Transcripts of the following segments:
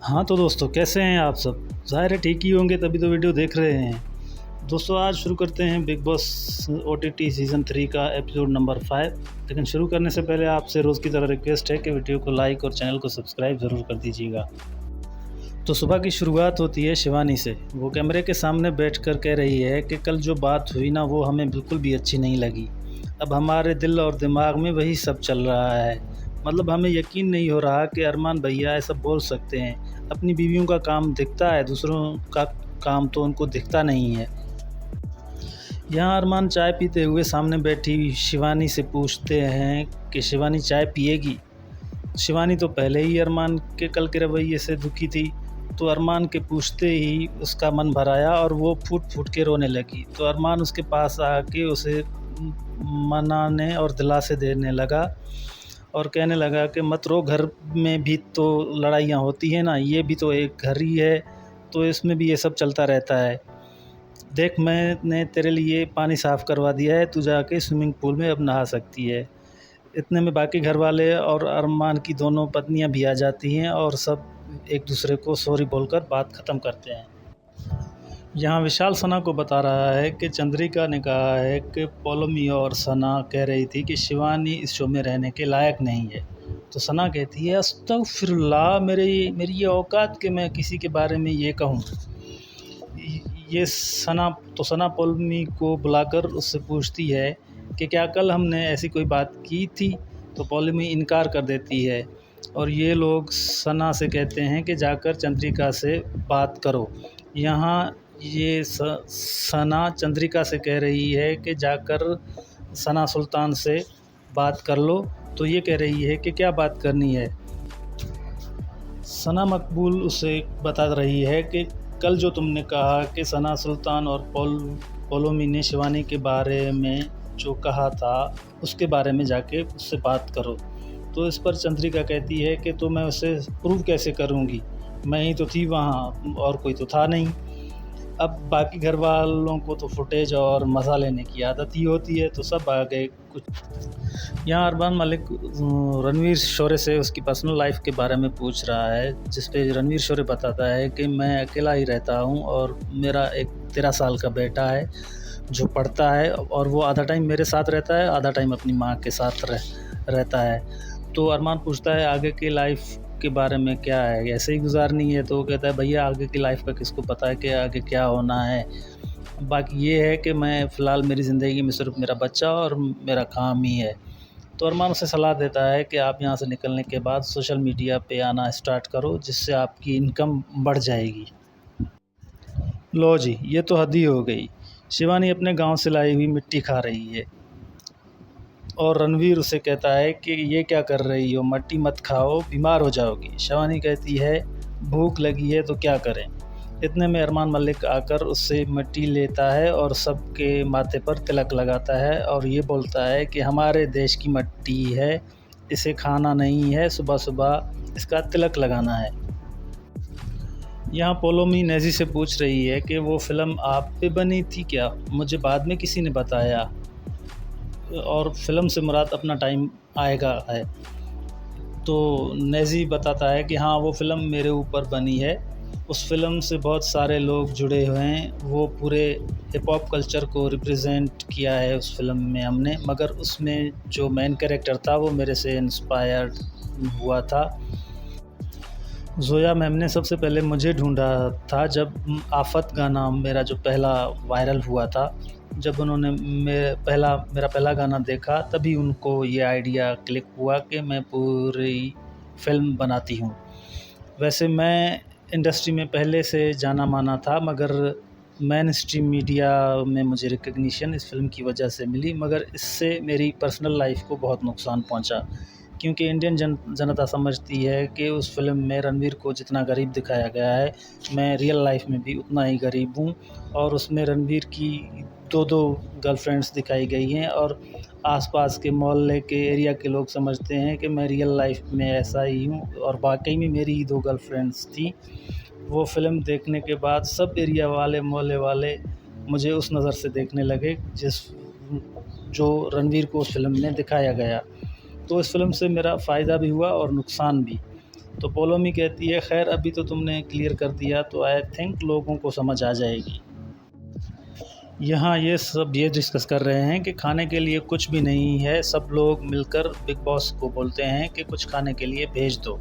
हाँ तो दोस्तों, कैसे हैं आप सब? ज़ाहिर है ठीक ही होंगे, तभी तो वीडियो देख रहे हैं। दोस्तों, आज शुरू करते हैं बिग बॉस ओटीटी सीज़न 3 का एपिसोड नंबर 5। लेकिन शुरू करने से पहले आपसे रोज़ की तरह रिक्वेस्ट है कि वीडियो को लाइक और चैनल को सब्सक्राइब ज़रूर कर दीजिएगा। तो सुबह की शुरुआत होती है शिवानी से। वो कैमरे के सामने बैठकर कह रही है कि कल जो बात हुई ना, वो हमें बिल्कुल भी अच्छी नहीं लगी। अब हमारे दिल और दिमाग में वही सब चल रहा है। मतलब हमें यकीन नहीं हो रहा कि अरमान भैया ऐसा बोल सकते हैं। अपनी बीवियों का काम दिखता है, दूसरों का काम तो उनको दिखता नहीं है। यहाँ अरमान चाय पीते हुए सामने बैठी शिवानी से पूछते हैं कि शिवानी चाय पिएगी। शिवानी तो पहले ही अरमान के कल के रवैये से दुखी थी, तो अरमान के पूछते ही उसका मन भर आया और वो फूट-फूट के रोने लगी। तो अरमान उसके पास आके उसे मनाने और दिलासे देने लगा और कहने लगा कि मत रो, घर में भी तो लड़ाइयाँ होती हैं ना, ये भी तो एक घर ही है, तो इसमें भी ये सब चलता रहता है। देख, मैंने तेरे लिए पानी साफ़ करवा दिया है, तू जाके स्विमिंग पूल में अब नहा सकती है। इतने में बाकी घर वाले और अरमान की दोनों पत्नियां भी आ जाती हैं और सब एक दूसरे को सॉरी बोलकर बात ख़त्म करते हैं। यहाँ विशाल सना को बता रहा है कि चंद्रिका ने कहा है कि पौलमी और सना कह रही थी कि शिवानी इस शो में रहने के लायक नहीं है। तो सना कहती है, अस्तगफिरुल्लाह, मेरी ये औकात कि मैं किसी के बारे में ये कहूँ। ये सना पौलमी को बुलाकर उससे पूछती है कि क्या कल हमने ऐसी कोई बात की थी। तो पौलमी इनकार कर देती है और ये लोग सना से कहते हैं कि जाकर चंद्रिका से बात करो। यहाँ ये सना चंद्रिका से कह रही है कि जाकर सना सुल्तान से बात कर लो। तो ये कह रही है कि क्या बात करनी है। सना मकबूल उसे बता रही है कि कल जो तुमने कहा कि सना सुल्तान और पौलोमी ने शिवानी के बारे में जो कहा था, उसके बारे में जाके उससे बात करो। तो इस पर चंद्रिका कहती है कि तो मैं उसे प्रूव कैसे करूँगी, मैं ही तो थी वहाँ और कोई तो था नहीं। अब बाकी घर वालों को तो फुटेज और मज़ा लेने की आदत ही होती है, तो सब आ गए। कुछ यहाँ अरबान मलिक रणवीर शौर्य से उसकी पर्सनल लाइफ के बारे में पूछ रहा है, जिस पे रणवीर शौर्य बताता है कि मैं अकेला ही रहता हूँ और मेरा एक 13 साल का बेटा है जो पढ़ता है और वो आधा टाइम मेरे साथ रहता है, आधा टाइम अपनी माँ के साथ रहता है। तो अरमान पूछता है आगे की लाइफ के बारे में क्या है, ऐसे ही गुजारनी है? तो वो कहता है, भैया आगे की लाइफ का किसको पता है कि आगे क्या होना है। बाकी ये है कि मैं फ़िलहाल मेरी ज़िंदगी में सिर्फ मेरा बच्चा और मेरा काम ही है। तो अरमान उसे सलाह देता है कि आप यहाँ से निकलने के बाद सोशल मीडिया पे आना स्टार्ट करो, जिससे आपकी इनकम बढ़ जाएगी। लो जी, ये तो हद ही हो गई। शिवानी अपने गांव से लाई हुई मिट्टी खा रही है और रणवीर उसे कहता है कि ये क्या कर रही हो, मिट्टी मत खाओ, बीमार हो जाओगी। शिवानी कहती है, भूख लगी है तो क्या करें। इतने में अरमान मलिक आकर उससे मिट्टी लेता है और सबके माथे पर तिलक लगाता है और ये बोलता है कि हमारे देश की मिट्टी है, इसे खाना नहीं है, सुबह सुबह इसका तिलक लगाना है। यहाँ पोलोमी नेजी से पूछ रही है कि वो फ़िल्म आप पे बनी थी क्या, मुझे बाद में किसी ने बताया, और फ़िल्म से मुराद अपना टाइम आएगा है। तो नेजी बताता है कि हाँ, वो फ़िल्म मेरे ऊपर बनी है। उस फ़िल्म से बहुत सारे लोग जुड़े हुए हैं, वो पूरे हिप हॉप कल्चर को रिप्रेजेंट किया है उस फ़िल्म में हमने, मगर उसमें जो मेन कैरेक्टर था वो मेरे से इंस्पायर्ड हुआ था। ज़ोया मैम ने सबसे पहले मुझे ढूँढा था जब आफ़त गाना मेरा जो पहला वायरल हुआ था। जब उन्होंने मेरा पहला गाना देखा, तभी उनको ये आइडिया क्लिक हुआ कि मैं पूरी फ़िल्म बनाती हूँ। वैसे मैं इंडस्ट्री में पहले से जाना माना था, मगर मेन स्ट्रीम मीडिया में मुझे रिकग्निशन इस फ़िल्म की वजह से मिली, मगर इससे मेरी पर्सनल लाइफ को बहुत नुकसान पहुंचा, क्योंकि इंडियन जनता समझती है कि उस फ़िल्म में रणवीर को जितना गरीब दिखाया गया है, मैं रियल लाइफ में भी उतना ही गरीब हूँ। और उसमें रणवीर की दो गर्लफ्रेंड्स दिखाई गई हैं और आसपास के मोहल्ले के एरिया के लोग समझते हैं कि मैं रियल लाइफ में ऐसा ही हूँ, और वाकई में मेरी ही 2 गर्लफ्रेंड्स थी। वो फ़िल्म देखने के बाद सब एरिया वाले, मोहल्ले वाले मुझे उस नज़र से देखने लगे जो रणवीर को उस फ़िल्म में दिखाया गया। तो इस फ़िल्म से मेरा फ़ायदा भी हुआ और नुकसान भी। तो पोलोमी कहती है खैर अभी तो तुमने क्लियर कर दिया तो आई थिंक लोगों को समझ आ जाएगी। यहाँ ये डिस्कस कर रहे हैं कि खाने के लिए कुछ भी नहीं है, सब लोग मिलकर बिग बॉस को बोलते हैं कि कुछ खाने के लिए भेज दो।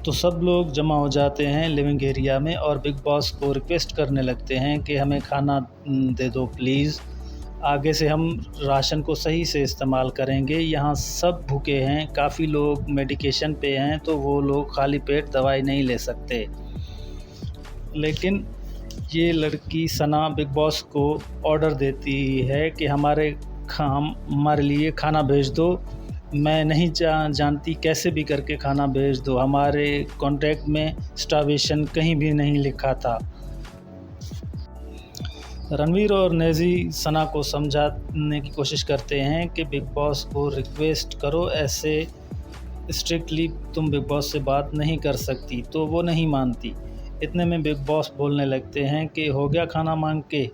तो सब लोग जमा हो जाते हैं लिविंग एरिया में और बिग बॉस को रिक्वेस्ट करने लगते हैं कि हमें खाना दे दो प्लीज़, आगे से हम राशन को सही से इस्तेमाल करेंगे। यहाँ सब भूखे हैं, काफ़ी लोग मेडिकेशन पे हैं तो वो लोग खाली पेट दवाई नहीं ले सकते। लेकिन ये लड़की सना बिग बॉस को ऑर्डर देती है कि हमारे लिए खाना भेज दो, मैं नहीं जानती कैसे भी करके खाना भेज दो, हमारे कॉन्ट्रैक्ट में स्टार्वेशन कहीं भी नहीं लिखा था। रणवीर और नेजी सना को समझाने की कोशिश करते हैं कि बिग बॉस को रिक्वेस्ट करो, ऐसे स्ट्रिक्टली तुम बिग बॉस से बात नहीं कर सकती, तो वो नहीं मानती। इतने में बिग बॉस बोलने लगते हैं कि हो गया खाना मांग के,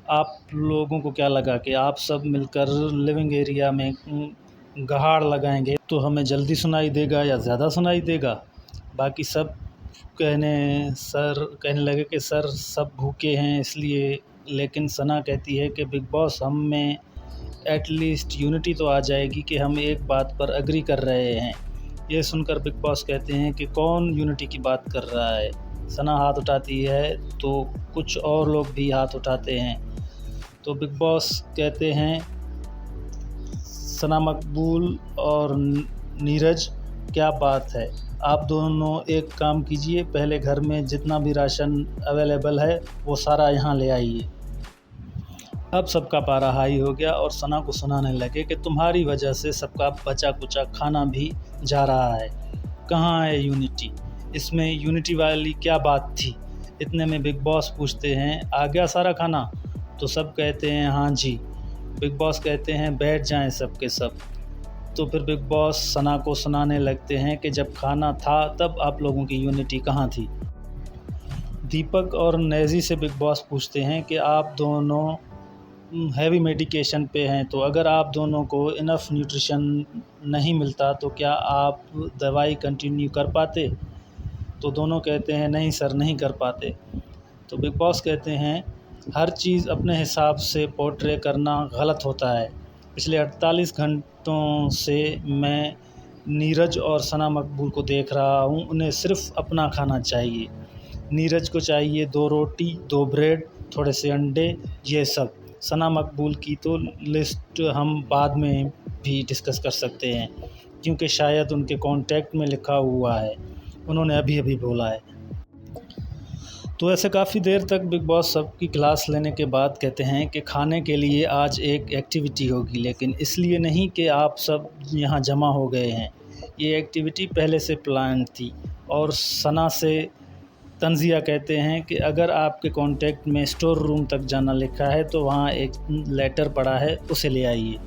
आप लोगों को क्या लगा कि आप सब मिलकर लिविंग एरिया में गहाड़ लगाएंगे तो हमें जल्दी सुनाई देगा या ज़्यादा सुनाई देगा। बाकी सब कहने लगे कि सर सब भूखे हैं इसलिए, लेकिन सना कहती है कि बिग बॉस हम में एटलीस्ट यूनिटी तो आ जाएगी कि हम एक बात पर एग्री कर रहे हैं। ये सुनकर बिग बॉस कहते हैं कि कौन यूनिटी की बात कर रहा है। सना हाथ उठाती है तो कुछ और लोग भी हाथ उठाते हैं। तो बिग बॉस कहते हैं सना मकबूल और नीरज क्या बात है, आप दोनों एक काम कीजिए, पहले घर में जितना भी राशन अवेलेबल है वो सारा यहाँ ले आइए। अब सबका पारा हाई हो गया और सना को सुनाने लगे कि तुम्हारी वजह से सबका बचा कुचा खाना भी जा रहा है, कहाँ है यूनिटी, इसमें यूनिटी वाली क्या बात थी। इतने में बिग बॉस पूछते हैं आ गया सारा खाना, तो सब कहते हैं हाँ जी। बिग बॉस कहते हैं बैठ जाएं सब के सब। तो फिर बिग बॉस सना को सुनाने लगते हैं कि जब खाना था तब आप लोगों की यूनिटी कहाँ थी। दीपक और नेजी से बिग बॉस पूछते हैं कि आप दोनों हैवी मेडिकेशन पे हैं, तो अगर आप दोनों को इनफ न्यूट्रिशन नहीं मिलता तो क्या आप दवाई कंटिन्यू कर पाते। तो दोनों कहते हैं नहीं सर नहीं कर पाते। तो बिग बॉस कहते हैं हर चीज़ अपने हिसाब से पोर्ट्रे करना गलत होता है। पिछले 48 घंटों से मैं नीरज और सना मकबूल को देख रहा हूँ, उन्हें सिर्फ अपना खाना चाहिए। नीरज को चाहिए 2 रोटी 2 ब्रेड थोड़े से अंडे, ये सब। सना मकबूल की तो लिस्ट हम बाद में भी डिस्कस कर सकते हैं क्योंकि शायद उनके कॉन्टैक्ट में लिखा हुआ है, उन्होंने अभी अभी बोला है। तो ऐसे काफ़ी देर तक बिग बॉस सबकी क्लास लेने के बाद कहते हैं कि खाने के लिए आज एक एक्टिविटी होगी, लेकिन इसलिए नहीं कि आप सब यहाँ जमा हो गए हैं, ये एक्टिविटी पहले से प्लान थी। और सना से तंजिया कहते हैं कि अगर आपके कॉन्टैक्ट में स्टोर रूम तक जाना लिखा है तो वहाँ एक लेटर पड़ा है, उसे ले आइए।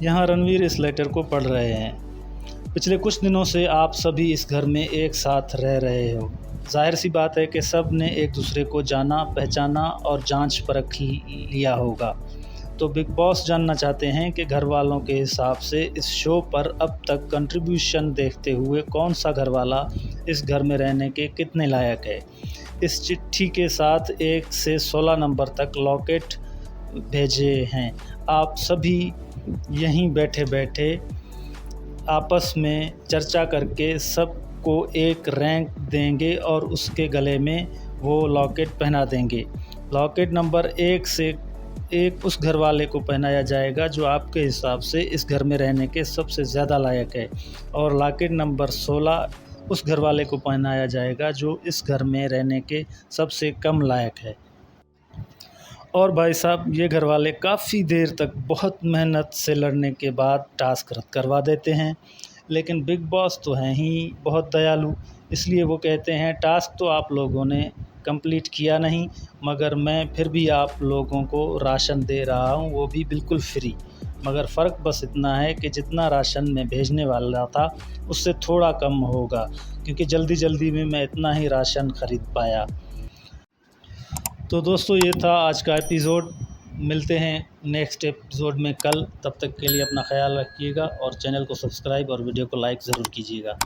यहाँ रणवीर इस लेटर को पढ़ रहे हैं। पिछले कुछ दिनों से आप सभी इस घर में एक साथ रह रहे हो, जाहिर सी बात है कि सब ने एक दूसरे को जाना पहचाना और जांच परख लिया होगा। तो बिग बॉस जानना चाहते हैं कि घर वालों के हिसाब से इस शो पर अब तक कंट्रीब्यूशन देखते हुए कौन सा घर वाला इस घर में रहने के कितने लायक है। इस चिट्ठी के साथ 1 से 16 नंबर तक लॉकेट भेजे हैं। आप सभी यहीं बैठे बैठे आपस में चर्चा करके सबको एक रैंक देंगे और उसके गले में वो लॉकेट पहना देंगे। लॉकेट नंबर 1 से 1 उस घर वाले को पहनाया जाएगा जो आपके हिसाब से इस घर में रहने के सबसे ज़्यादा लायक है, और लॉकेट नंबर 16 उस घर वाले को पहनाया जाएगा जो इस घर में रहने के सबसे कम लायक है। और भाई साहब, ये घर वाले काफ़ी देर तक बहुत मेहनत से लड़ने के बाद टास्क रद्द करवा देते हैं, लेकिन बिग बॉस तो हैं ही बहुत दयालु, इसलिए वो कहते हैं टास्क तो आप लोगों ने कंप्लीट किया नहीं, मगर मैं फिर भी आप लोगों को राशन दे रहा हूँ, वो भी बिल्कुल फ्री। मगर फ़र्क बस इतना है कि जितना राशन मैं भेजने वाला था उससे थोड़ा कम होगा, क्योंकि जल्दी जल्दी में मैं इतना ही राशन ख़रीद पाया। तो दोस्तों, ये था आज का एपिसोड। मिलते हैं नेक्स्ट एपिसोड में कल। तब तक के लिए अपना ख्याल रखिएगा और चैनल को सब्सक्राइब और वीडियो को लाइक ज़रूर कीजिएगा।